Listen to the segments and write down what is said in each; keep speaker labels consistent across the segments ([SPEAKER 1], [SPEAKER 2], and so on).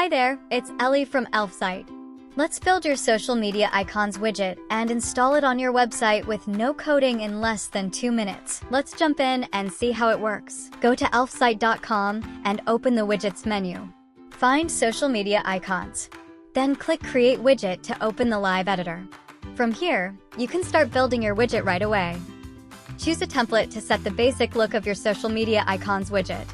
[SPEAKER 1] Hi there, it's Ellie from Elfsight. Let's build your social media icons widget and install it on your website with no coding in less than 2 minutes. Let's jump in and see how it works. Go to elfsight.com and open the widgets menu. Find social media icons. Then click Create Widget to open the live editor. From here, you can start building your widget right away. Choose a template to set the basic look of your social media icons widget.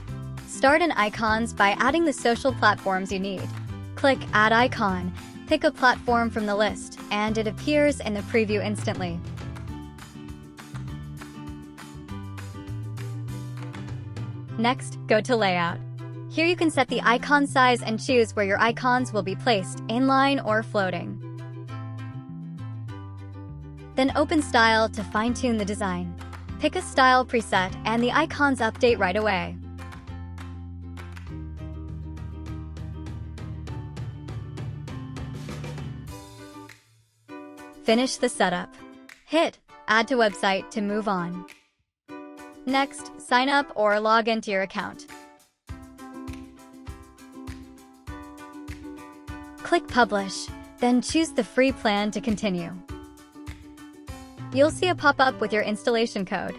[SPEAKER 1] Start in icons by adding the social platforms you need. Click Add Icon, pick a platform from the list, and it appears in the preview instantly. Next, go to Layout. Here you can set the icon size and choose where your icons will be placed, inline or floating. Then open Style to fine-tune the design. Pick a style preset and the icons update right away. Finish the setup. Hit Add to Website to move on. Next, sign up or log into your account. Click Publish, then choose the free plan to continue. You'll see a pop-up with your installation code.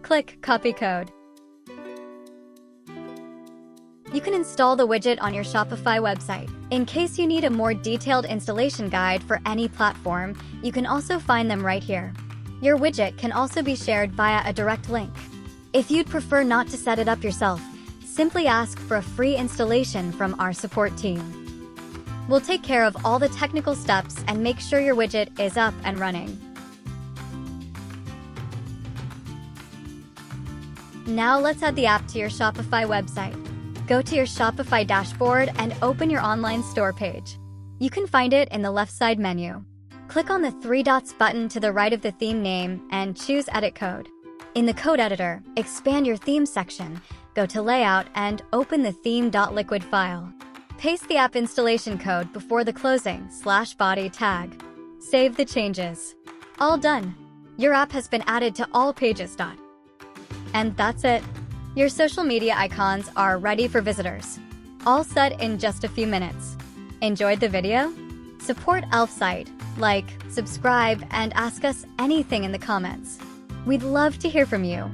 [SPEAKER 1] Click Copy Code. You can install the widget on your Shopify website. In case you need a more detailed installation guide for any platform, you can also find them right here. Your widget can also be shared via a direct link. If you'd prefer not to set it up yourself, simply ask for a free installation from our support team. We'll take care of all the technical steps and make sure your widget is up and running. Now let's add the app to your Shopify website. Go to your Shopify dashboard and open your online store page. You can find it in the left side menu. Click on the 3 dots button to the right of the theme name and choose Edit Code. In the code editor, expand your theme section, go to Layout and open the theme.liquid file. Paste the app installation code before the closing /body tag. Save the changes. All done. Your app has been added to all pages. And that's it. Your social media icons are ready for visitors. All set in just a few minutes. Enjoyed the video? Support Elfsight, like, subscribe, and ask us anything in the comments. We'd love to hear from you.